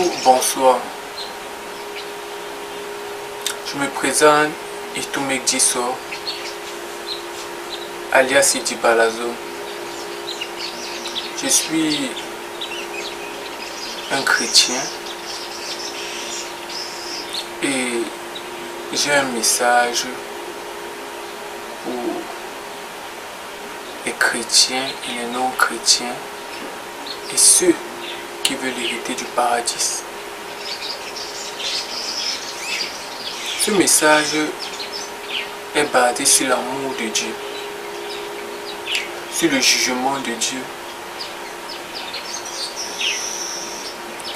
Bonjour, bonsoir. Je me présente Itumek Diso, alias Idi Balazo. Je suis un chrétien et j'ai un message pour les chrétiens et les non-chrétiens et ceux qui veulent hériter du paradis. Ce message est basé sur l'amour de Dieu, sur le jugement de Dieu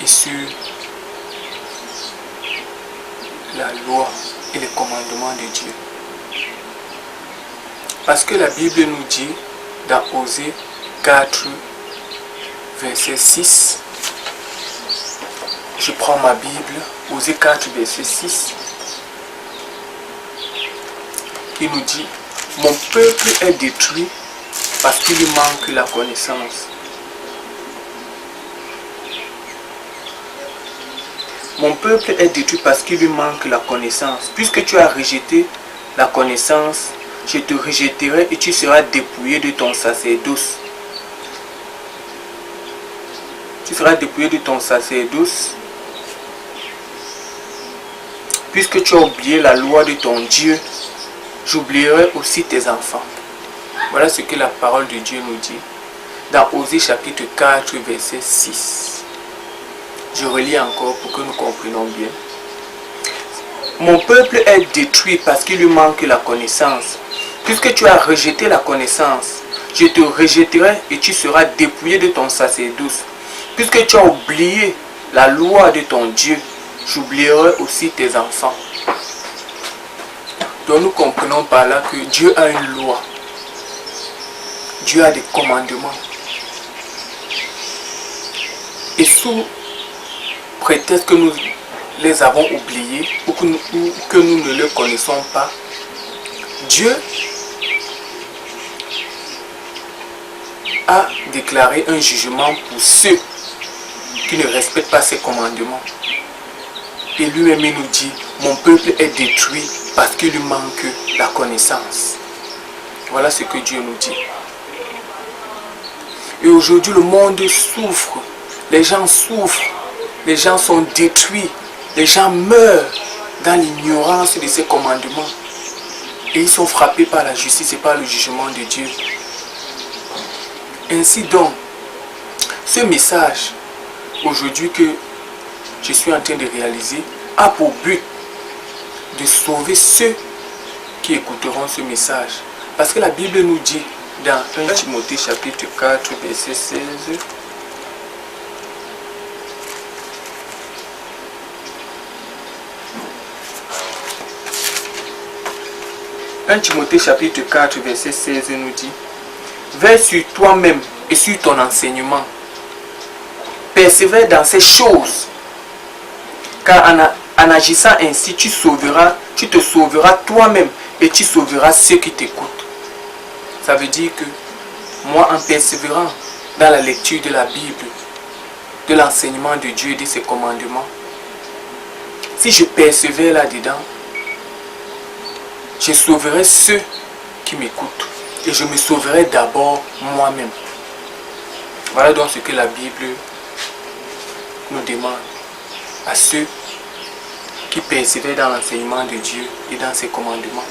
et sur la loi et les commandements de Dieu. Parce que la Bible nous dit dans Osée 4, verset 6, je prends ma Bible, Osée 4, verset 6, qui nous dit: mon peuple est détruit parce qu'il lui manque la connaissance. Mon peuple est détruit parce qu'il lui manque la connaissance. Puisque tu as rejeté la connaissance, je te rejetterai et tu seras dépouillé de ton sacerdoce. Tu seras dépouillé de ton sacerdoce. Puisque tu as oublié la loi de ton Dieu, j'oublierai aussi tes enfants. Voilà ce que la parole de Dieu nous dit dans Osée chapitre 4, verset 6. Je relis encore pour que nous comprenions bien. Mon peuple est détruit parce qu'il lui manque la connaissance. Puisque tu as rejeté la connaissance, je te rejetterai et tu seras dépouillé de ton sacerdoce. Puisque tu as oublié la loi de ton Dieu, j'oublierai aussi tes enfants. Donc nous comprenons par là que Dieu a une loi. Dieu a des commandements. Et sous prétexte que nous les avons oubliés ou que nous ne les connaissons pas, Dieu a déclaré un jugement pour ceux qui ne respectent pas ses commandements. Et lui-même nous dit: mon peuple est détruit parce qu'il lui manque la connaissance. Voilà ce que Dieu nous dit. Et aujourd'hui, le monde souffre. Les gens souffrent. Les gens sont détruits. Les gens meurent dans l'ignorance de ses commandements. Et ils sont frappés par la justice et par le jugement de Dieu. Ainsi donc, ce message aujourd'hui que je suis en train de réaliser a pour but de sauver ceux qui écouteront ce message. Parce que la Bible nous dit dans 1 Timothée chapitre 4 verset 16, 1 Timothée chapitre 4 verset 16 nous dit: veille sur toi-même et sur ton enseignement. Persévère dans ces choses, car en agissant ainsi, tu te sauveras toi-même et tu sauveras ceux qui t'écoutent. Ça veut dire que moi, en persévérant dans la lecture de la Bible, de l'enseignement de Dieu et de ses commandements, si je persévère là-dedans, je sauverai ceux qui m'écoutent. Et je me sauverai d'abord moi-même. Voilà donc ce que la Bible nous demande à ceux qui persévèrent dans l'enseignement de Dieu et dans ses commandements.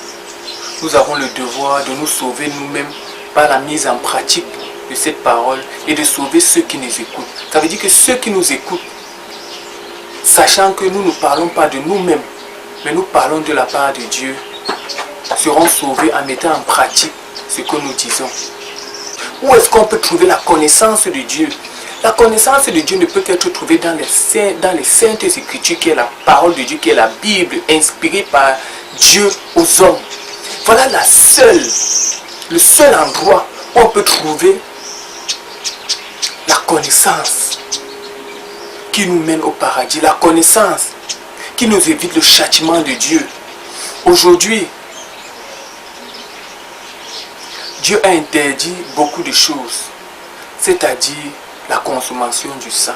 Nous avons le devoir de nous sauver nous-mêmes par la mise en pratique de cette parole et de sauver ceux qui nous écoutent. Ça veut dire que ceux qui nous écoutent, sachant que nous ne parlons pas de nous-mêmes, mais nous parlons de la part de Dieu, seront sauvés en mettant en pratique ce que nous disons. Où est-ce qu'on peut trouver la connaissance de Dieu? La connaissance de Dieu ne peut qu'être trouvée dans les saintes écritures, qui est la parole de Dieu, qui est la Bible, inspirée par Dieu aux hommes. Voilà le seul endroit où on peut trouver la connaissance qui nous mène au paradis, la connaissance qui nous évite le châtiment de Dieu. Aujourd'hui, Dieu a interdit beaucoup de choses, c'est-à-dire la consommation du sang,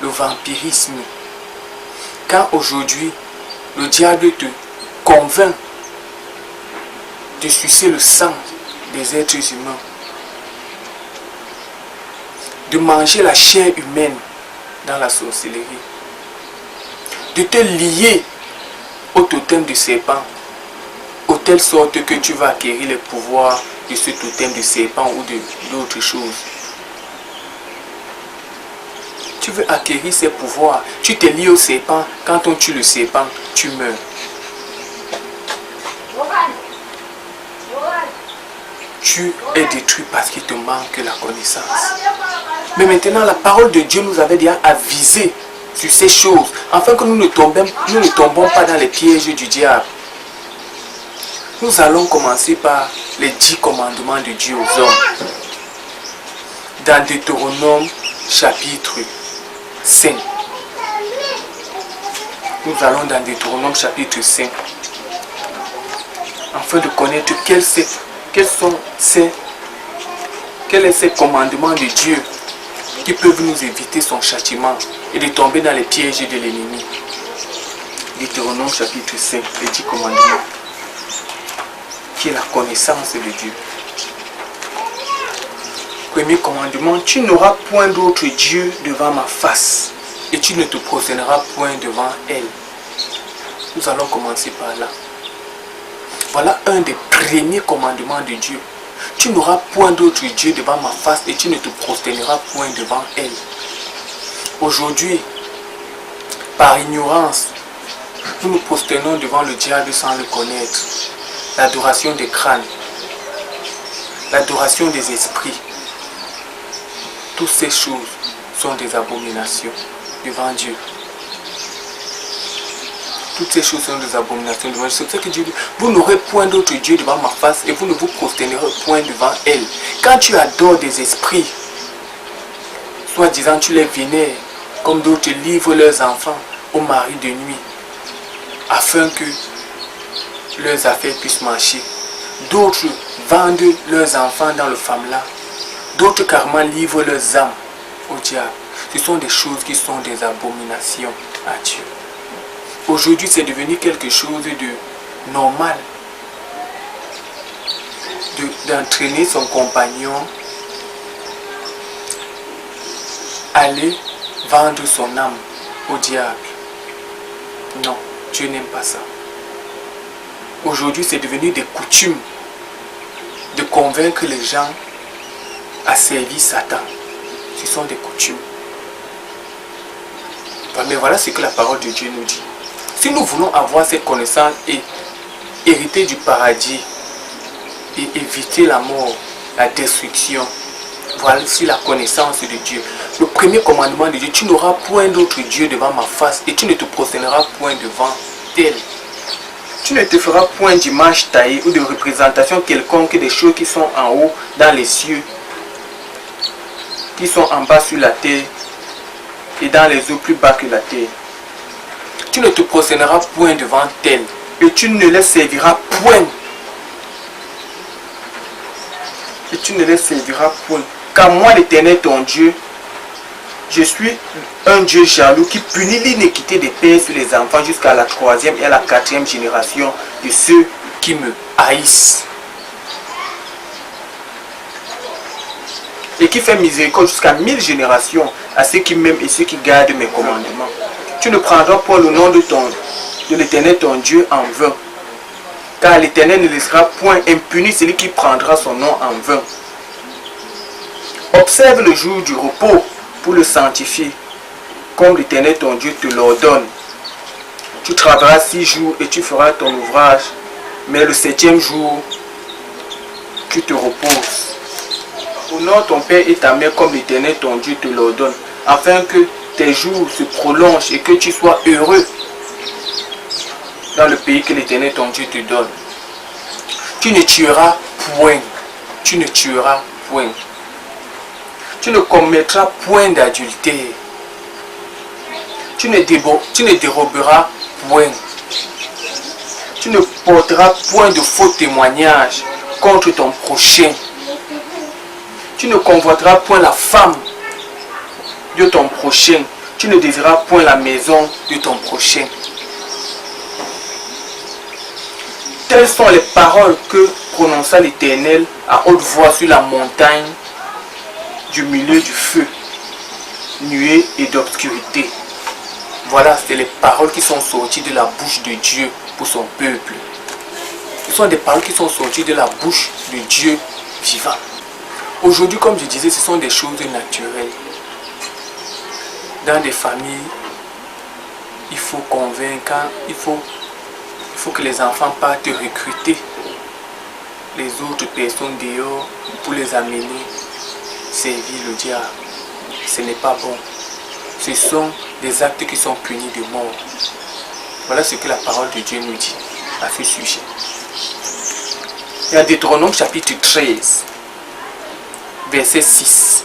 le vampirisme. Quand aujourd'hui, le diable te convainc de sucer le sang des êtres humains, de manger la chair humaine dans la sorcellerie, de te lier au totem de serpent, de telle sorte que tu vas acquérir les pouvoirs de ce totem de serpent ou d'autres choses. Tu veux acquérir ces pouvoirs, tu te lies au serpent, quand on tue le serpent, tu meurs. Tu es détruit parce qu'il te manque la connaissance. Mais maintenant, la parole de Dieu nous avait déjà avisé sur ces choses, afin que nous ne tombons pas dans les pièges du diable. Nous allons commencer par les 10 commandements de Dieu aux hommes. Dans Deutéronome chapitre 5. Nous allons dans Deutéronome chapitre 5. Afin de connaître quels sont ces commandements de Dieu qui peuvent nous éviter son châtiment et de tomber dans les pièges de l'ennemi. Deutéronome chapitre 5, les 10 commandements, qui est la connaissance de Dieu. Premier commandement, tu n'auras point d'autre Dieu devant ma face et tu ne te prosterneras point devant elle. Nous allons commencer par là. Voilà un des premiers commandements de Dieu. Tu n'auras point d'autre Dieu devant ma face et tu ne te prosterneras point devant elle. Aujourd'hui, par ignorance, nous nous prosternons devant le diable sans le connaître. L'adoration des crânes, l'adoration des esprits, toutes ces choses sont des abominations devant Dieu. Toutes ces choses sont des abominations devant Dieu. C'est pour ça que Dieu dit, vous n'aurez point d'autre Dieu devant ma face et vous ne vous prosternerez point devant elle. Quand tu adores des esprits, soi-disant tu les vénères, comme d'autres livrent leurs enfants aux maris de nuit, afin que leurs affaires puissent marcher. D'autres vendent leurs enfants dans le Famla. D'autres carrément livrent leurs âmes au diable. Ce sont des choses qui sont des abominations à Dieu. Aujourd'hui, c'est devenu quelque chose de normal d'entraîner son compagnon à aller vendre son âme au diable. Non, Dieu n'aime pas ça. Aujourd'hui, c'est devenu des coutumes de convaincre les gens à servir Satan. Ce sont des coutumes. Mais voilà ce que la parole de Dieu nous dit. Si nous voulons avoir cette connaissance et hériter du paradis et éviter la mort, la destruction, voilà aussi la connaissance de Dieu. Le premier commandement de Dieu, tu n'auras point d'autre Dieu devant ma face et tu ne te prosterneras point devant tel. Tu ne te feras point d'image taillée ou de représentation quelconque des choses qui sont en haut dans les cieux, qui sont en bas sur la terre et dans les eaux plus bas que la terre. Tu ne te prosterneras point devant tel et tu ne les serviras point. Et tu ne les serviras point. Car moi, l'Éternel ton Dieu, je suis un Dieu jaloux qui punit l'iniquité des pères sur les enfants jusqu'à la 3e et à la 4e génération de ceux qui me haïssent. Et qui fait miséricorde jusqu'à 1000 générations à ceux qui m'aiment et ceux qui gardent mes commandements. Tu ne prendras point le nom de l'Éternel ton Dieu en vain. Car l'Éternel ne laissera point impuni celui qui prendra son nom en vain. Observe le jour du repos pour le sanctifier, comme l'Éternel ton Dieu te l'ordonne. Tu travailleras 6 jours et tu feras ton ouvrage, mais le 7e jour, tu te reposes. Honore ton père et ta mère comme l'Éternel ton Dieu te l'ordonne, afin que tes jours se prolongent et que tu sois heureux dans le pays que l'Éternel ton Dieu te donne. Tu ne tueras point. Tu ne tueras point. Tu ne commettras point d'adultère. Tu ne déroberas point. Tu ne porteras point de faux témoignages contre ton prochain. Tu ne convoiteras point la femme de ton prochain. Tu ne désireras point la maison de ton prochain. Telles sont les paroles que prononça l'Éternel à haute voix sur la montagne du milieu du feu, nuée et d'obscurité. Voilà, c'est les paroles qui sont sorties de la bouche de Dieu pour son peuple. Ce sont des paroles qui sont sorties de la bouche de Dieu vivant. Aujourd'hui, comme je disais, ce sont des choses naturelles. Dans des familles, il faut convaincre, il faut que les enfants partent recruter les autres personnes dehors pour les amener servir le diable. Ce n'est pas bon. Ce sont des actes qui sont punis de mort. Voilà ce que la parole de Dieu nous dit à ce sujet. Il y a Deutéronome chapitre 13, verset 6.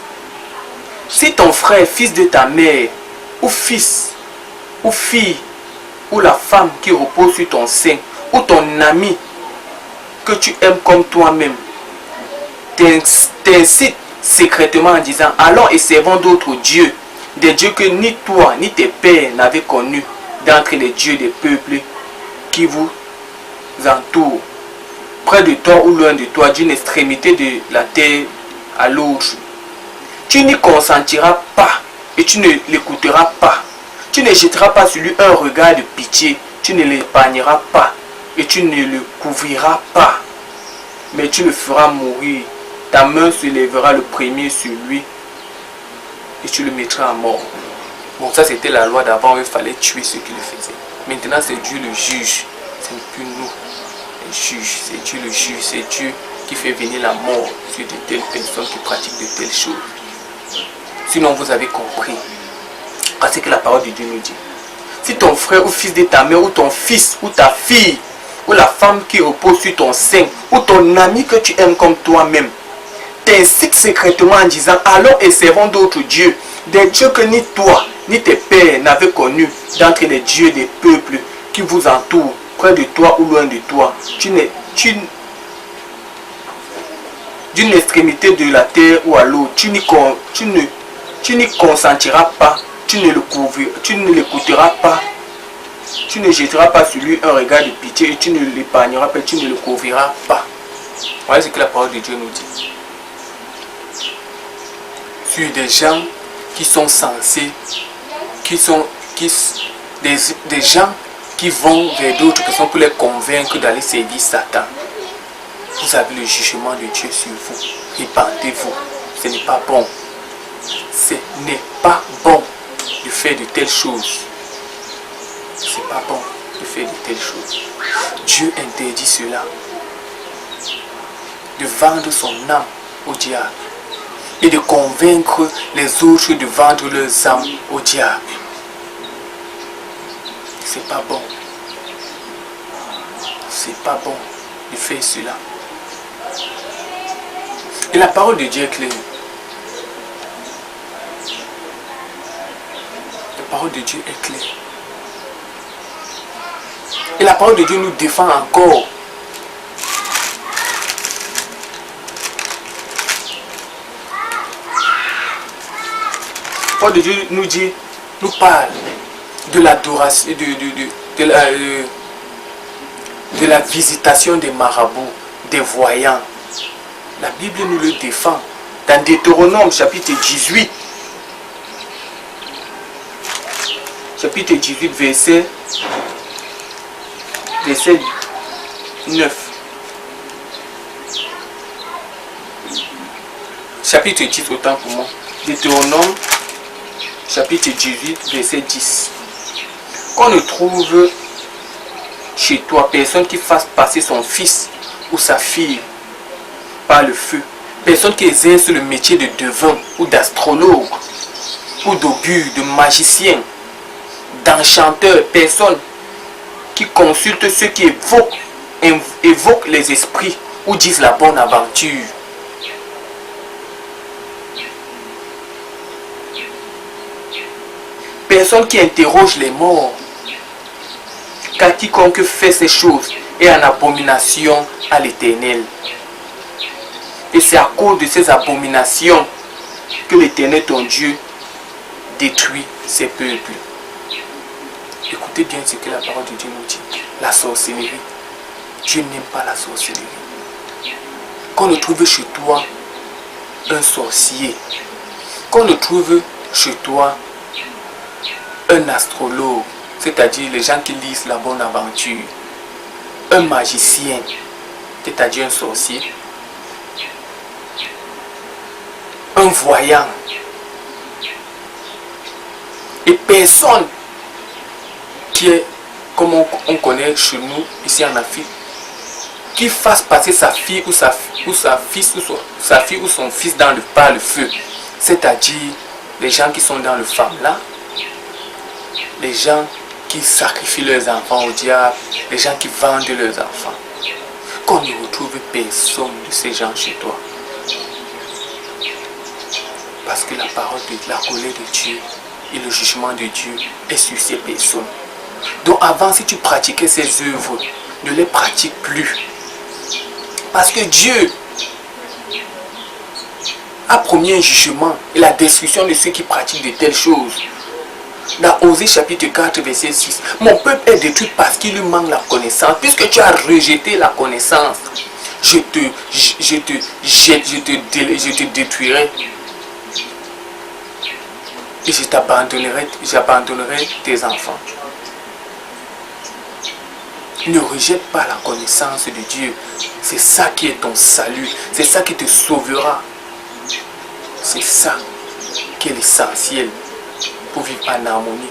Si ton frère, fils de ta mère, ou fils, ou fille, ou la femme qui repose sur ton sein, ou ton ami que tu aimes comme toi-même, t'incite secrètement en disant, allons et servons d'autres dieux, des dieux que ni toi ni tes pères n'avaient connus d'entre les dieux des peuples qui vous entourent, près de toi ou loin de toi, d'une extrémité de la terre à l'autre. Tu n'y consentiras pas et tu ne l'écouteras pas. Tu ne jetteras pas sur lui un regard de pitié. Tu ne l'épargneras pas et tu ne le couvriras pas. Mais tu le feras mourir. Ta main se lèvera le premier sur lui et tu le mettras à mort. Bon, ça c'était la loi d'avant, il fallait tuer ceux qui le faisaient. Maintenant c'est Dieu le juge. Ce n'est plus nous les juges. C'est Dieu le juge. C'est Dieu qui fait venir la mort sur de telles personnes qui pratiquent de telles choses. Sinon vous avez compris. Parce que la parole de Dieu nous dit. Si ton frère ou fils de ta mère ou ton fils ou ta fille ou la femme qui repose sur ton sein ou ton ami que tu aimes comme toi-même t'incite secrètement en disant allons et servons d'autres dieux, des dieux que ni toi ni tes pères n'avaient connus d'entre les dieux des peuples qui vous entourent, près de toi ou loin de toi, d'une extrémité de la terre ou à l'autre, tu n'y consentiras pas, tu ne l'écouteras pas, tu ne jetteras pas sur lui un regard de pitié et tu ne l'épargneras pas, tu ne le couvriras pas. Voilà ce que la parole de Dieu nous dit. Sur des gens qui sont censés, des gens qui vont vers d'autres personnes pour les convaincre d'aller servir Satan. Vous avez le jugement de Dieu sur vous. Répentez-vous. Ce n'est pas bon. Ce n'est pas bon de faire de telles choses. Ce n'est pas bon de faire de telles choses. Dieu interdit cela. De vendre son âme au diable. Et de convaincre les autres de vendre leurs âmes au diable. C'est pas bon. C'est pas bon de faire cela. Et la parole de Dieu est claire. La parole de Dieu est claire. Et la parole de Dieu nous défend encore. La parole de Dieu nous dit, nous parle de l'adoration, de la visitation des marabouts, des voyants. La Bible nous le défend. Dans Deutéronome chapitre 18, verset 9. Chapitre 10, autant pour moi. Deutéronome chapitre 18, verset 10. Qu'on ne trouve chez toi personne qui fasse passer son fils ou sa fille par le feu. Personne qui exerce le métier de devin ou d'astrologue ou d'augure, de magicien, d'enchanteur. Personne qui consulte ceux qui évoquent les esprits ou disent la bonne aventure. Personne qui interroge les morts. Car quiconque fait ces choses est en abomination à l'Éternel. Et c'est à cause de ces abominations que l'Éternel ton Dieu détruit ses peuples. Écoutez bien ce que la parole de Dieu nous dit. La sorcellerie. Dieu n'aime pas la sorcellerie. Qu'on ne trouve chez toi un sorcier, qu'on ne trouve chez toi un astrologue, c'est-à-dire les gens qui lisent la bonne aventure, un magicien, c'est-à-dire un sorcier, un voyant, et personne qui est, comme on connaît chez nous, ici en Afrique, qui fasse passer sa fille ou sa fille ou son fils par le feu. C'est-à-dire les gens qui sont dans le femme-là, les gens qui sacrifient leurs enfants au diable, les gens qui vendent leurs enfants. Qu'on ne retrouve personne de ces gens chez toi. Parce que la parole de la colère de Dieu et le jugement de Dieu est sur ces personnes. Donc avant, si tu pratiquais ces œuvres, ne les pratique plus. Parce que Dieu a promis un jugement et la destruction de ceux qui pratiquent de telles choses. Dans Osée chapitre 4 verset 6, mon peuple est détruit parce qu'il lui manque la connaissance. Puisque tu as rejeté la connaissance, je te détruirai et j'abandonnerai tes enfants. Ne rejette pas la connaissance de Dieu. C'est ça qui est ton salut. C'est ça qui te sauvera. C'est ça qui est l'essentiel pour vivre en harmonie.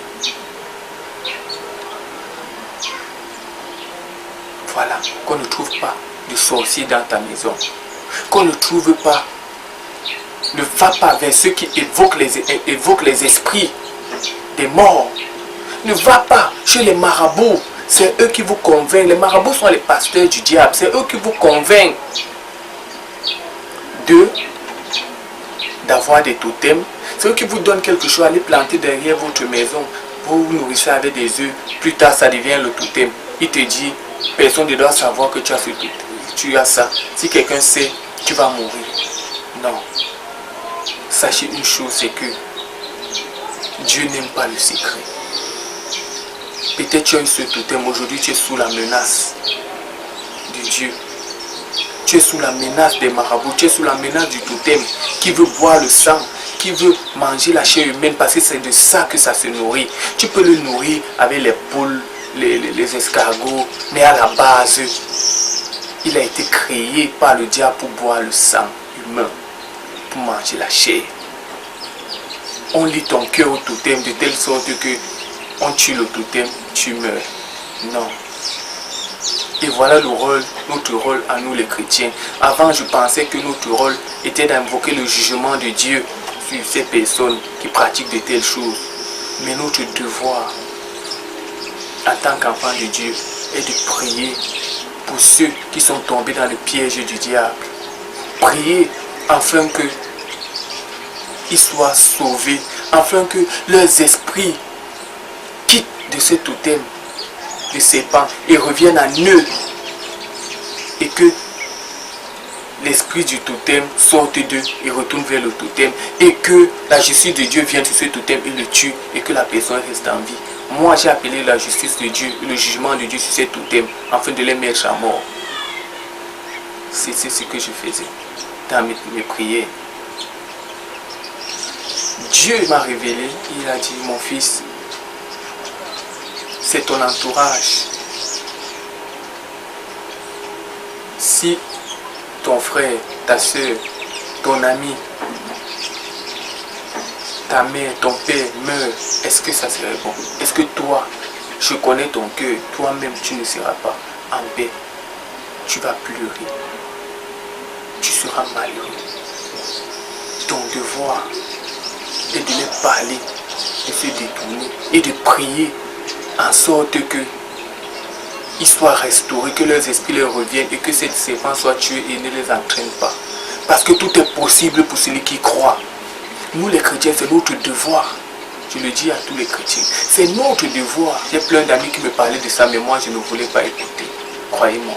Voilà. Qu'on ne trouve pas de sorcier dans ta maison. Qu'on ne trouve pas. Ne va pas vers ceux qui évoquent les esprits des morts. Ne va pas chez les marabouts. C'est eux qui vous convainquent. Les marabouts sont les pasteurs du diable. C'est eux qui vous convainquent d'avoir des totems. C'est eux qui vous donnent quelque chose. Allez planter derrière votre maison. Vous vous nourrissez avec des œufs. Plus tard, ça devient le totem. Il te dit, personne ne doit savoir que tu as ce totem. Tu as ça. Si quelqu'un sait, tu vas mourir. Non. Sachez une chose, c'est que Dieu n'aime pas le secret. Peut-être tu as eu ce totem, aujourd'hui tu es sous la menace de Dieu. Tu es sous la menace des marabouts, tu es sous la menace du totem qui veut boire le sang, qui veut manger la chair humaine parce que c'est de ça que ça se nourrit. Tu peux le nourrir avec les poules, les escargots, mais à la base, il a été créé par le diable pour boire le sang humain, pour manger la chair. On lie ton cœur au totem de telle sorte que on tue le totem, tu meurs. Non. Et voilà notre rôle à nous les chrétiens. Avant, je pensais que notre rôle était d'invoquer le jugement de Dieu sur ces personnes qui pratiquent de telles choses. Mais notre devoir, en tant qu'enfant de Dieu, est de prier pour ceux qui sont tombés dans le piège du diable. Prier afin qu'ils soient sauvés, afin que leurs esprits quittent de ce totem de serpent et reviennent à eux, et que l'esprit du totem sorte d'eux et retourne vers le totem, et que la justice de Dieu vienne sur ce totem et le tue, et que la personne reste en vie. Moi j'ai appelé la justice de Dieu, le jugement de Dieu sur ces totems, afin de les mettre à mort. C'est ce que je faisais dans mes prières. Dieu m'a révélé, il a dit, mon fils, c'est ton entourage. Si ton frère, ta soeur, ton ami, ta mère, ton père meurt, est-ce que ça serait bon? Est-ce que toi, je connais ton cœur, toi-même tu ne seras pas en paix? Tu vas pleurer. Tu seras malheureux. Ton devoir est de les parler, de se détourner et de prier en sorte que ils soient restaurés, que leurs esprits leur reviennent et que ces serpents soient tués et ne les entraînent pas. Parce que tout est possible pour celui qui croit. Nous les chrétiens, c'est notre devoir. Je le dis à tous les chrétiens. C'est notre devoir. J'ai plein d'amis qui me parlaient de ça, mais moi je ne voulais pas écouter. Croyez-moi.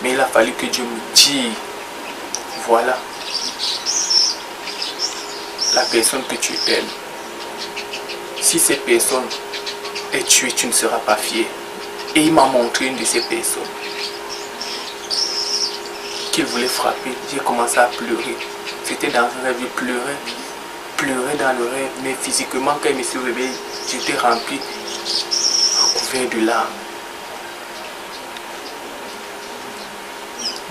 Mais il a fallu que Dieu me dise, voilà la personne que tu aimes. si ces personnes est tuée, tu ne seras pas fier. Et il m'a montré une de ces personnes qu'il voulait frapper. J'ai commencé à pleurer. C'était dans un rêve, je pleurais dans le rêve, mais physiquement, quand il me suis réveillé, j'étais rempli, recouvert de larmes.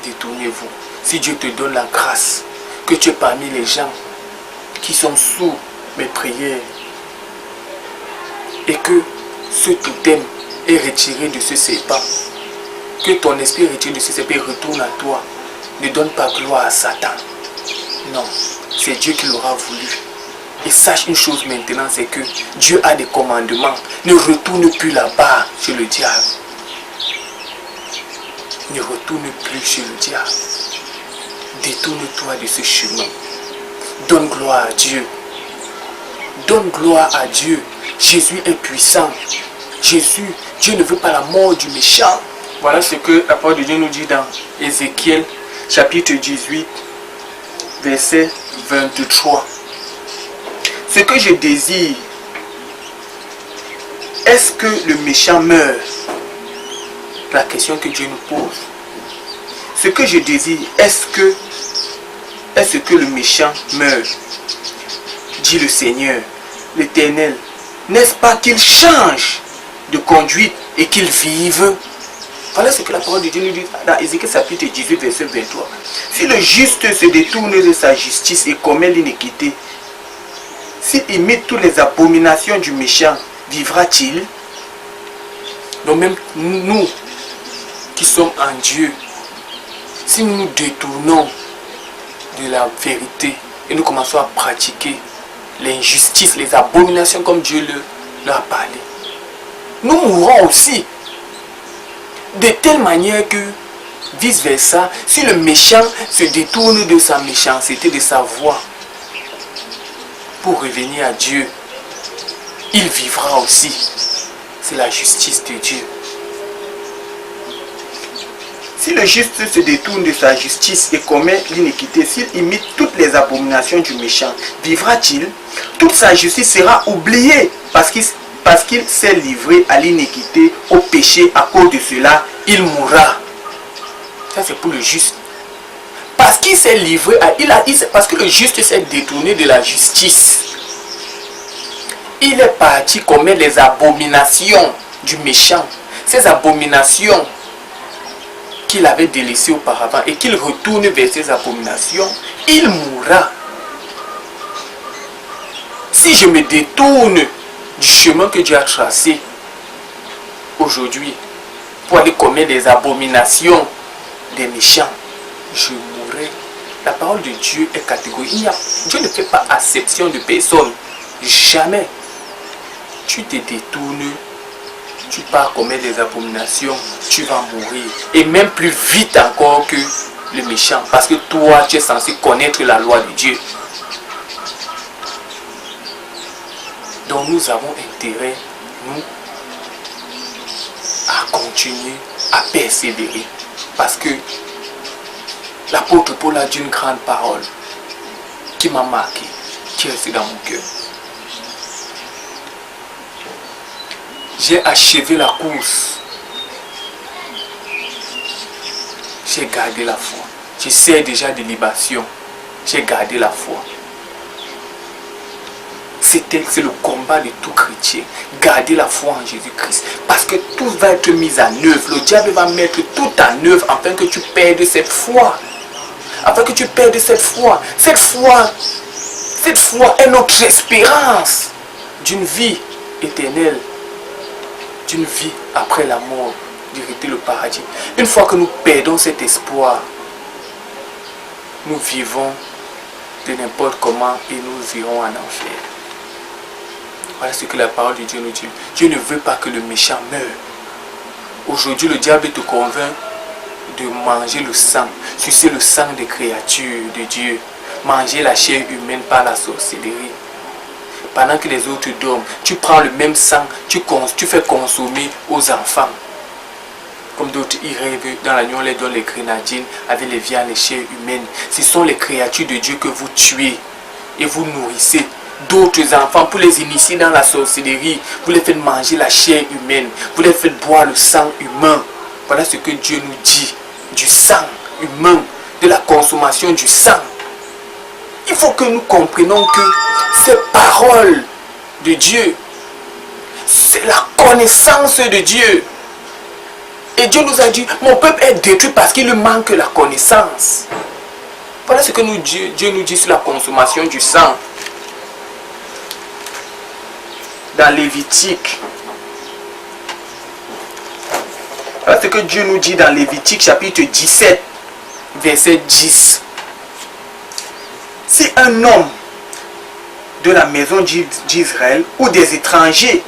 Détournez-vous. Si Dieu te donne la grâce, que tu es parmi les gens qui sont sous mes prières, et que ce totem est retiré de ce serpent, que ton esprit est retiré de ce serpent et retourne à toi. Ne donne pas gloire à Satan. Non, c'est Dieu qui l'aura voulu. Et sache une chose maintenant, c'est que Dieu a des commandements. Ne retourne plus là-bas chez le diable. Ne retourne plus chez le diable. Détourne-toi de ce chemin. Donne gloire à Dieu. Donne gloire à Dieu. Jésus est puissant. Dieu ne veut pas la mort du méchant. Voilà ce que la parole de Dieu nous dit dans Ézéchiel chapitre 18, verset 23. Ce que je désire, est-ce que le méchant meurt? La question que Dieu nous pose. Ce que je désire, est-ce que le méchant meurt? Dit le Seigneur, l'Éternel. N'est-ce pas qu'il change de conduite et qu'il vive? Voilà ce que la parole de Dieu nous dit dans Ézéchiel chapitre 18, verset 23. Si le juste se détourne de sa justice et commet l'iniquité, s'il imite toutes les abominations du méchant, vivra-t-il? Donc même nous qui sommes en Dieu, si nous nous détournons de la vérité et nous commençons à pratiquer l'injustice, les abominations comme Dieu leur a parlé, nous mourrons aussi. De telle manière que, vice versa, si le méchant se détourne de sa méchanceté, de sa voie, pour revenir à Dieu, il vivra aussi. C'est la justice de Dieu. Si le juste se détourne de sa justice et commet l'iniquité, s'il imite toutes les abominations du méchant, vivra-t-il? Toute sa justice sera oubliée parce qu'il s'est livré à l'iniquité, au péché. À cause de cela, il mourra. Ça c'est pour le juste. Parce qu'il s'est livré à... parce que le juste s'est détourné de la justice. Il est parti commettre les abominations du méchant. Ces abominations qu'il avait délaissées auparavant et qu'il retourne vers ces abominations, il mourra. Si je me détourne du chemin que Dieu a tracé aujourd'hui pour aller commettre des abominations des méchants, je mourrai. La parole de Dieu est catégorique. Dieu ne fait pas acception de personne. Jamais. Tu te détournes, tu pars commettre des abominations, tu vas mourir. Et même plus vite encore que le méchant. Parce que toi, tu es censé connaître la loi de Dieu. Donc nous avons intérêt, nous, à continuer, à persévérer. Parce que l'apôtre Paul a dit une grande parole qui m'a marqué, qui est restée dans mon cœur. J'ai achevé la course. J'ai gardé la foi. Je sers déjà de libation. J'ai gardé la foi. C'est le combat de tout chrétien. Garder la foi en Jésus-Christ. Parce que tout va être mis en œuvre. Le diable va mettre tout en œuvre afin que tu perdes cette foi. Afin que tu perdes cette foi. Cette foi est notre espérance d'une vie éternelle. D'une vie après la mort, d'hériter le paradis. Une fois que nous perdons cet espoir, nous vivons de n'importe comment et nous irons en enfer. Voilà ce que la parole de Dieu nous dit. Dieu ne veut pas que le méchant meure. Aujourd'hui, le diable te convainc de manger le sang, sucer le sang des créatures de Dieu, manger la chair humaine par la sorcellerie. Pendant que les autres dorment, tu prends le même sang, tu fais consommer aux enfants. Comme d'autres, ils rêvent dans la nuit, on les donne les grenadines avec les viandes, les chairs humaines. Ce sont les créatures de Dieu que vous tuez et vous nourrissez. d'autres enfants pour les initier dans la sorcellerie. Vous les faites manger la chair humaine. Vous les faites boire le sang humain. Voilà ce que Dieu nous dit. Du sang humain, de la consommation du sang. Il faut que nous comprenions que ces paroles de Dieu, c'est la connaissance de Dieu. Et Dieu nous a dit, mon peuple est détruit parce qu'il lui manque la connaissance. Voilà ce que Dieu nous dit sur la consommation du sang. Dans Lévitique. Voilà ce que Dieu nous dit dans Lévitique chapitre 17, verset 10. Si un homme de la maison d'Israël ou des étrangers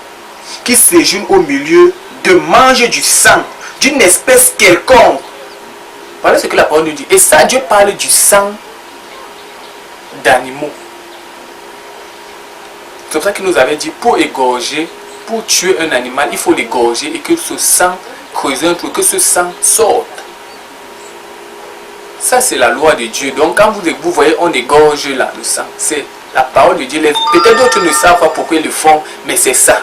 qui séjournent au milieu de manger du sang d'une espèce quelconque. Voilà ce que la parole nous dit. Et ça, Dieu parle du sang d'animaux. C'est pour ça qu'il nous avait dit, pour égorger, pour tuer un animal, il faut l'égorger et que ce sang creuse un trou, que ce sang sorte. Ça, c'est la loi de Dieu. Donc, quand vous voyez, on égorge là, le sang. C'est la parole de Dieu. Peut-être d'autres ne savent pas pourquoi ils le font, mais c'est ça.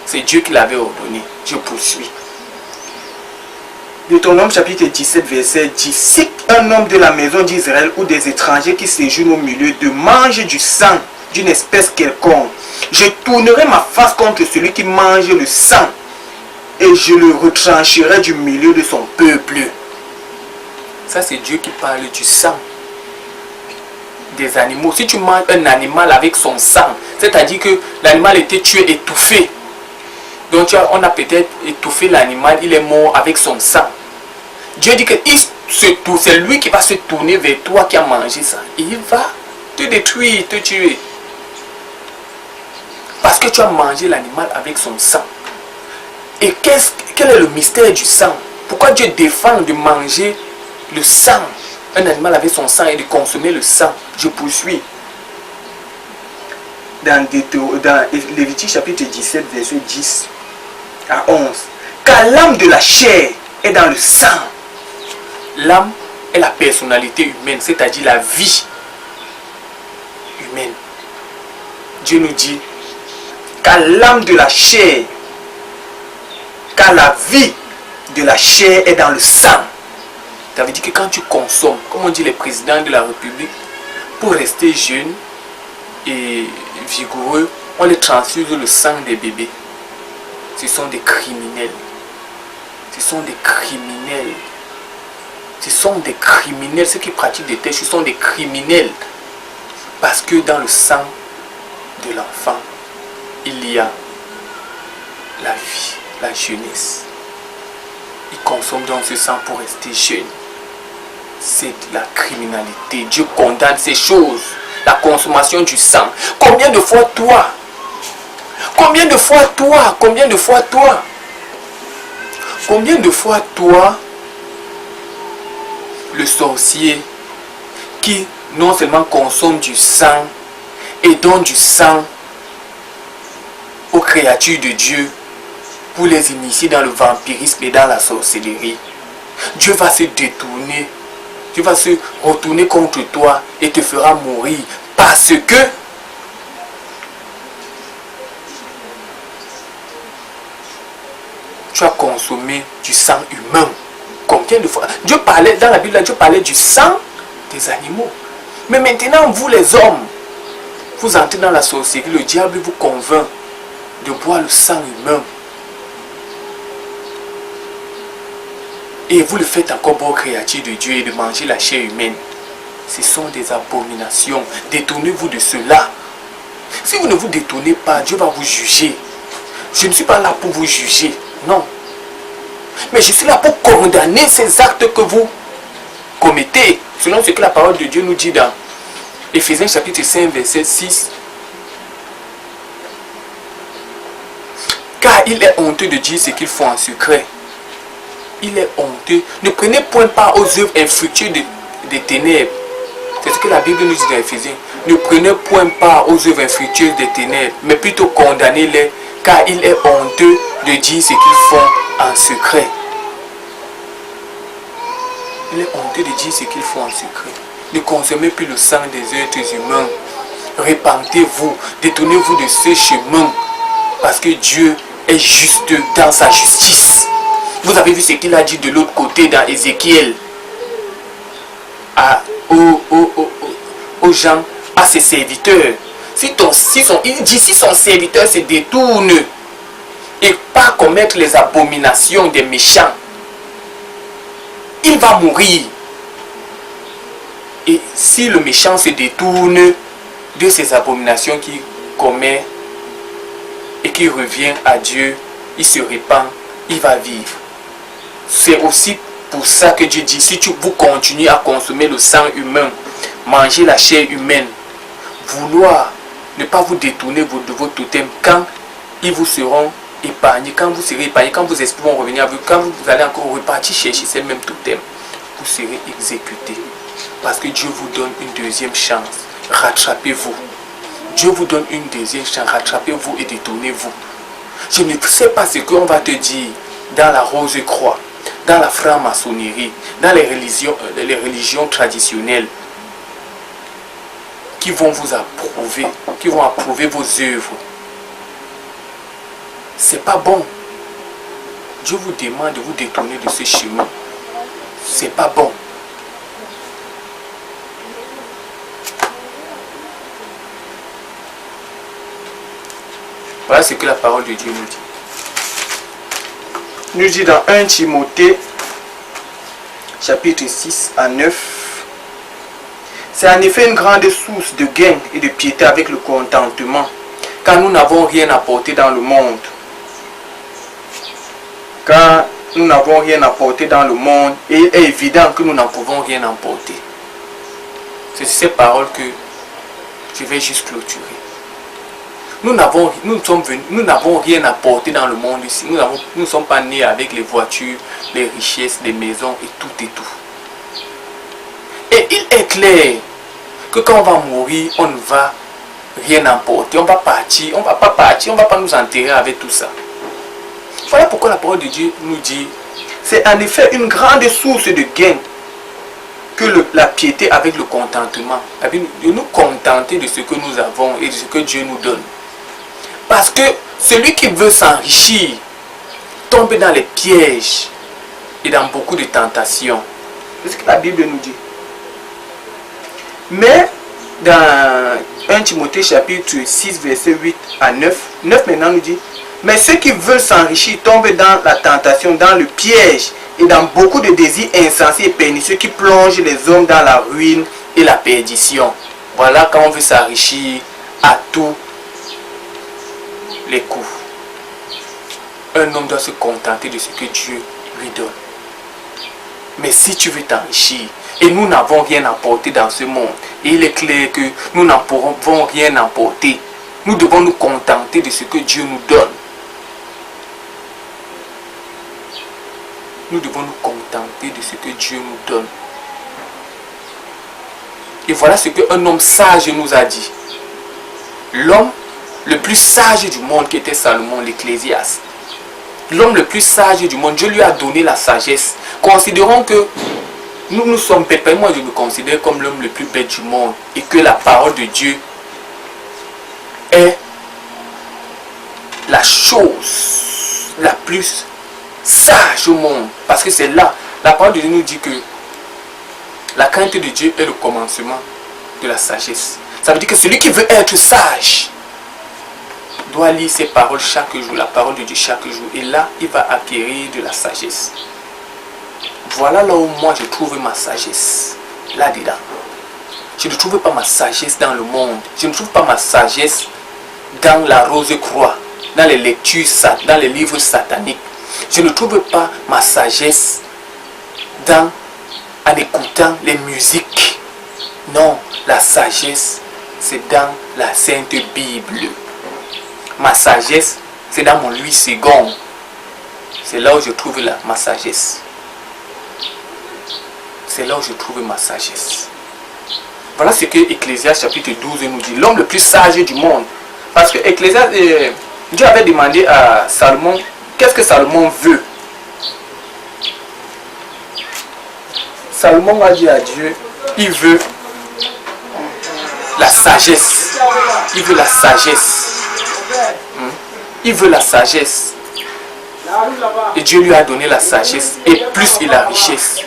C'est Dieu qui l'avait ordonné. Je poursuis. Deutéronome chapitre 17, verset 10. Si un homme de la maison d'Israël ou des étrangers qui séjournent au milieu de manger du sang d'une espèce quelconque, je tournerai ma face contre celui qui mange le sang et je le retrancherai du milieu de son peuple. Ça, c'est Dieu qui parle du sang des animaux. Si tu manges un animal avec son sang, c'est-à-dire que l'animal était tué, étouffé. Donc on a peut-être étouffé l'animal, il est mort avec son sang. Dieu dit que c'est lui qui va se tourner vers toi qui a mangé ça. Et il va te détruire, te tuer. Parce que tu as mangé l'animal avec son sang. Et quel est le mystère du sang? Pourquoi Dieu défend de manger le sang, un animal avec son sang, et de consommer le sang? Je poursuis. Dans Lévitique chapitre 17, verset 10 à 11. Car l'âme de la chair est dans le sang. L'âme est la personnalité humaine, c'est-à-dire la vie humaine. Dieu nous dit, car l'âme de la chair, car la vie de la chair est dans le sang. Ça veut dire que quand tu consommes, comme on dit les présidents de la République, pour rester jeune et vigoureux, on les transfuse le sang des bébés. Ce sont des criminels. Ce sont des criminels. Ce sont des criminels. Ceux qui pratiquent des tests, ce sont des criminels. Parce que dans le sang de l'enfant, il y a la vie, la jeunesse. Ils consomment donc ce sang pour rester jeunes. C'est de la criminalité. Dieu condamne ces choses. La consommation du sang. Combien de fois toi? Combien de fois toi? Combien de fois toi? Combien de fois toi, le sorcier, qui non seulement consomme du sang et donne du sang aux créatures de Dieu pour les initier dans le vampirisme et dans la sorcellerie, Dieu va se détourner, Dieu va se retourner contre toi et te fera mourir parce que tu as consommé du sang humain. Combien de fois? Dieu parlait, dans la Bible, Dieu parlait du sang des animaux. Mais maintenant, vous les hommes, vous entrez dans la sorcellerie, le diable vous convainc de boire le sang humain. Et vous le faites encore pour créature de Dieu et de manger la chair humaine. Ce sont des abominations. Détournez-vous de cela. Si vous ne vous détournez pas, Dieu va vous juger. Je ne suis pas là pour vous juger. Non. Mais je suis là pour condamner ces actes que vous commettez. Selon ce que la parole de Dieu nous dit dans Éphésiens chapitre 5, verset 6. Car il est honteux de dire ce qu'ils font en secret. Il est honteux. Ne prenez point part aux œuvres infructueuses des ténèbres. C'est ce que la Bible nous dit dans Éphésiens. Ne prenez point part aux œuvres infructueuses des ténèbres, mais plutôt condamnez-les, car il est honteux de dire ce qu'ils font en secret. Il est honteux de dire ce qu'ils font en secret. Ne consommez plus le sang des êtres humains. Repentez-vous, détournez-vous de ce chemin. Parce que Dieu est juste dans sa justice. Vous avez vu ce qu'il a dit de l'autre côté dans Ézéchiel. Aux gens, à ses serviteurs. Il dit si son serviteur se détourne et pas commettre les abominations des méchants, il va mourir. Et si le méchant se détourne de ces abominations qu'il commet et qu'il revient à Dieu, il se répand, il va vivre. C'est aussi pour ça que Dieu dit, si vous continuez à consommer le sang humain, manger la chair humaine, vouloir ne pas vous détourner de vos totems, quand ils vous seront épargnés, quand vous serez épargnés, quand vos esprits vont revenir à vous, quand vous allez encore repartir chercher ces mêmes totems, vous serez exécutés. Parce que Dieu vous donne une deuxième chance. Rattrapez-vous. Dieu vous donne une deuxième chance. Rattrapez-vous et détournez-vous. Je ne sais pas ce qu'on va te dire dans la Rose-Croix, dans la franc-maçonnerie, dans les religions traditionnelles qui vont vous approuver, qui vont approuver vos œuvres. C'est pas bon. Dieu vous demande de vous détourner de ce chemin. C'est pas bon. Voilà ce que la parole de Dieu nous dit. Nous dit dans 1 Timothée, chapitre 6 à 9. C'est en effet une grande source de gain et de piété avec le contentement, quand nous n'avons rien apporté dans le monde. Quand nous n'avons rien apporté dans le monde, et il est évident que nous n'en pouvons rien emporter. C'est ces paroles que je vais juste clôturer. Nous n'avons rien apporté dans le monde ici. Nous ne sommes pas nés avec les voitures, les richesses, les maisons et tout et tout. Et il est clair que quand on va mourir, on ne va rien emporter. On va partir, on ne va pas partir, on ne va pas nous enterrer avec tout ça. Voilà pourquoi la parole de Dieu nous dit, c'est en effet une grande source de gain que la piété avec le contentement. De nous contenter de ce que nous avons et de ce que Dieu nous donne. Parce que celui qui veut s'enrichir tombe dans les pièges et dans beaucoup de tentations. C'est ce que la Bible nous dit. Mais dans 1 Timothée chapitre 6 verset 8 à 9 maintenant nous dit, mais ceux qui veulent s'enrichir tombent dans la tentation, dans le piège et dans beaucoup de désirs insensés et pernicieux qui plongent les hommes dans la ruine et la perdition. Voilà quand on veut s'enrichir à tous les coups. Un homme doit se contenter de ce que Dieu lui donne. Mais si tu veux t'enrichir, et nous n'avons rien apporté dans ce monde, et il est clair que nous n'en pourrons rien apporter, nous devons nous contenter de ce que Dieu nous donne. Nous devons nous contenter de ce que Dieu nous donne. Et voilà ce qu'un homme sage nous a dit. L'homme le plus sage du monde qui était Salomon, l'Ecclésiaste. L'homme le plus sage du monde, Dieu lui a donné la sagesse. Considérons que nous sommes bêtes. Moi, je me considère comme l'homme le plus bête du monde. Et que la parole de Dieu est la chose la plus sage au monde. Parce que c'est là, la parole de Dieu nous dit que la crainte de Dieu est le commencement de la sagesse. Ça veut dire que celui qui veut être sage doit lire ses paroles chaque jour, la parole de Dieu chaque jour. Et là, il va acquérir de la sagesse. Voilà là où moi je trouve ma sagesse. Là-dedans. Je ne trouve pas ma sagesse dans le monde. Je ne trouve pas ma sagesse dans la Rose-Croix, dans les lectures, dans les livres sataniques. Je ne trouve pas ma sagesse en écoutant les musiques. Non, la sagesse, c'est dans la Sainte Bible. Ma sagesse, c'est dans mon 8 secondes. C'est là où je trouve ma sagesse. C'est là où je trouve ma sagesse. Voilà ce que Ecclésiaste chapitre 12 nous dit. L'homme le plus sage du monde. Parce que Ecclésiaste, Dieu avait demandé à Salomon, qu'est-ce que Salomon veut? Salomon a dit à Dieu, il veut la sagesse. Il veut la sagesse. Il veut la sagesse. Et Dieu lui a donné la sagesse. Et plus il a la richesse.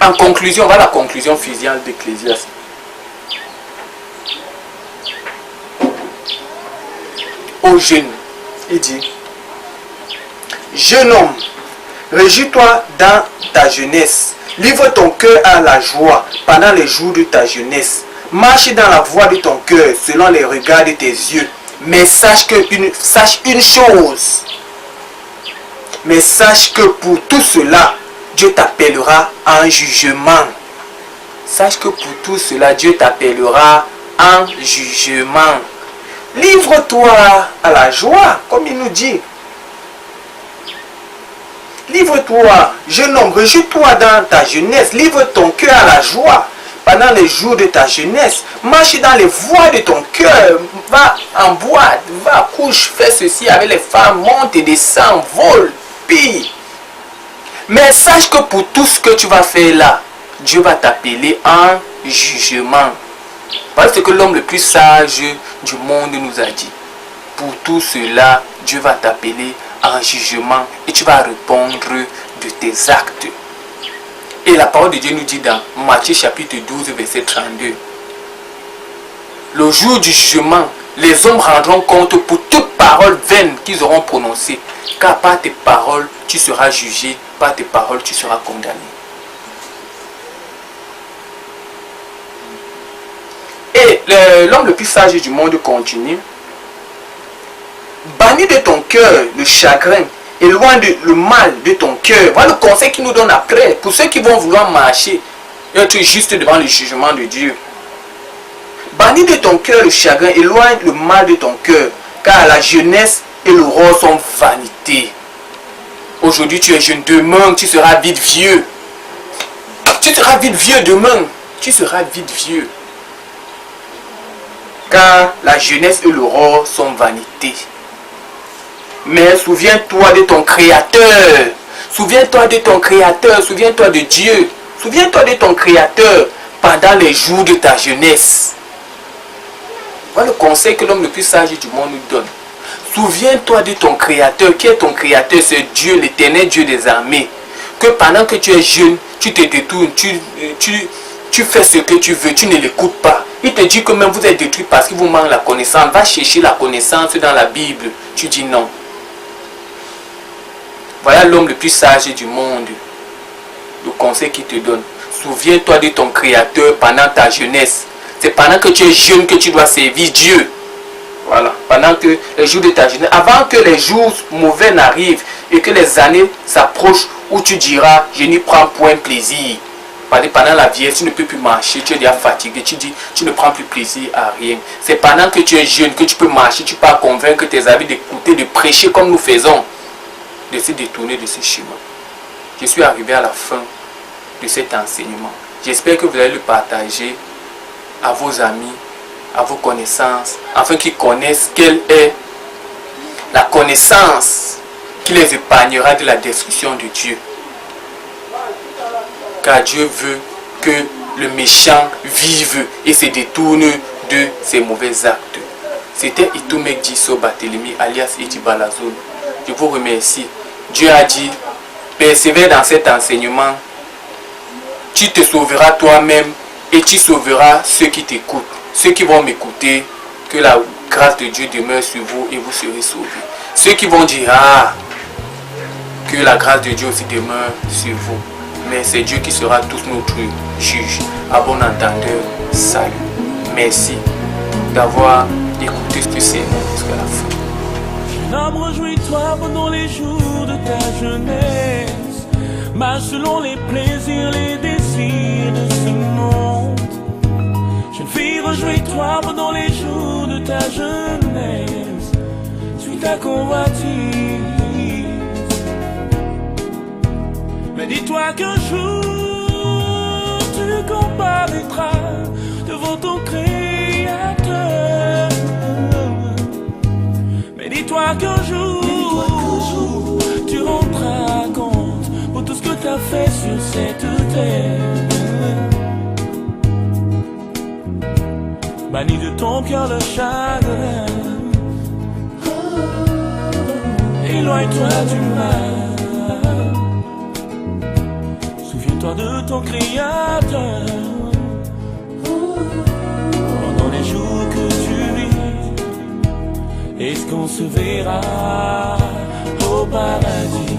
En conclusion, voilà la conclusion finale d'Ecclésiaste. Aux jeunes, il dit: jeune homme, réjouis-toi dans ta jeunesse. Livre ton cœur à la joie pendant les jours de ta jeunesse. Marche dans la voie de ton cœur selon les regards de tes yeux. Mais sache une chose. Mais sache que pour tout cela, Dieu t'appellera en jugement. Sache que pour tout cela, Dieu t'appellera en jugement. Livre-toi à la joie, comme il nous dit. Livre-toi, jeune homme, réjouis-toi dans ta jeunesse. Livre ton cœur à la joie pendant les jours de ta jeunesse. Marche dans les voies de ton cœur. Va en boîte, va à couche, fais ceci avec les femmes, monte et descend, vole, pille. Mais sache que pour tout ce que tu vas faire là, Dieu va t'appeler en jugement. Parce que l'homme le plus sage du monde nous a dit. Pour tout cela, Dieu va t'appeler en jugement et tu vas répondre de tes actes. Et la parole de Dieu nous dit dans Matthieu chapitre 12 verset 32. Le jour du jugement, les hommes rendront compte pour toute parole vaine qu'ils auront prononcée. Car par tes paroles, tu seras jugé, par tes paroles, tu seras condamné. Et l'homme le plus sage du monde continue. Bannis de ton cœur le chagrin, éloigne le mal de ton cœur. Voilà le conseil qu'il nous donne après. Pour ceux qui vont vouloir marcher et être juste devant le jugement de Dieu. Bannis de ton cœur le chagrin, éloigne le mal de ton cœur. Car la jeunesse et l'aurore sont vanité. Aujourd'hui tu es jeune, demain tu seras vite vieux. Tu seras vite vieux demain. Tu seras vite vieux. Car la jeunesse et l'aurore sont vanité. Mais souviens-toi de ton Créateur. Souviens-toi de ton Créateur. Souviens-toi de Dieu. Souviens-toi de ton Créateur pendant les jours de ta jeunesse. Voilà le conseil que l'homme le plus sage du monde nous donne. Souviens-toi de ton Créateur. Qui est ton Créateur? C'est Dieu, l'Éternel Dieu des armées. Que pendant que tu es jeune, tu te détournes, tu fais ce que tu veux, tu ne l'écoutes pas. Il te dit que même vous êtes détruit parce qu'il vous manque la connaissance. Va chercher la connaissance dans la Bible. Tu dis non. Voilà l'homme le plus sage du monde. Le conseil qu'il te donne. Souviens-toi de ton Créateur pendant ta jeunesse. C'est pendant que tu es jeune que tu dois servir Dieu. Voilà. Pendant que les jours de ta jeunesse, avant que les jours mauvais n'arrivent et que les années s'approchent où tu diras, je n'y prends point plaisir. Pendant la vieillesse, tu ne peux plus marcher, tu es déjà fatigué, tu dis, tu ne prends plus plaisir à rien. C'est pendant que tu es jeune que tu peux marcher, tu peux convaincre tes amis d'écouter, de prêcher comme nous faisons, de se détourner de ce chemin. Je suis arrivé à la fin de cet enseignement. J'espère que vous allez le partager à vos amis, à vos connaissances, afin qu'ils connaissent quelle est la connaissance qui les épargnera de la destruction de Dieu. Car Dieu veut que le méchant vive et se détourne de ses mauvais actes. C'était Itumek Diso Barthélemy alias Iti Balazul. Je vous remercie. Dieu a dit, persévère dans cet enseignement. Tu te sauveras toi-même et tu sauveras ceux qui t'écoutent. Ceux qui vont m'écouter, que la grâce de Dieu demeure sur vous et vous serez sauvés. Ceux qui vont dire, ah, que la grâce de Dieu aussi demeure sur vous. Mais c'est Dieu qui sera tous notre juge. À bon entendeur, salut. Merci d'avoir écouté ce sermon jusqu'à la fin. Jeune homme, réjouis-toi pendant les jours de ta jeunesse. Marche selon les plaisirs, les désirs de ce monde. Jeune fille, réjouis-toi pendant les jours de ta jeunesse. Suis ta convoitise. Mais dis-toi qu'un jour tu comparaîtras devant ton Créateur. Mais dis-toi qu'un jour tu rendras compte pour tout ce que tu as fait sur cette terre. bannis de ton cœur le chagrin. Éloigne-toi du mal. Souviens-toi de ton Créateur. Pendant les jours que tu vis, est-ce qu'on se verra au paradis?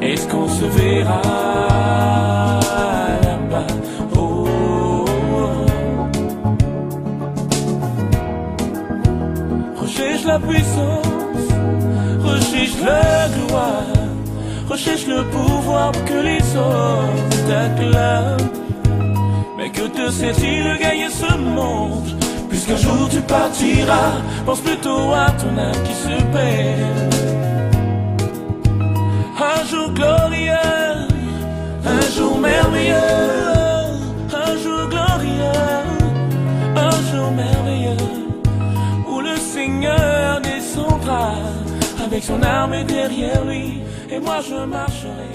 Est-ce qu'on se verra là-bas? Oh. Recherche la puissance, recherche la gloire, recherche le pouvoir pour que les autres t'acclament. Mais que te sert-il de gagner ce monde, puisqu'un jour tu partiras? Pense plutôt à ton âme qui se perd. Un jour glorieux, un jour merveilleux, un jour glorieux, un jour merveilleux, où le Seigneur descendra avec son armée derrière lui, et moi je marcherai.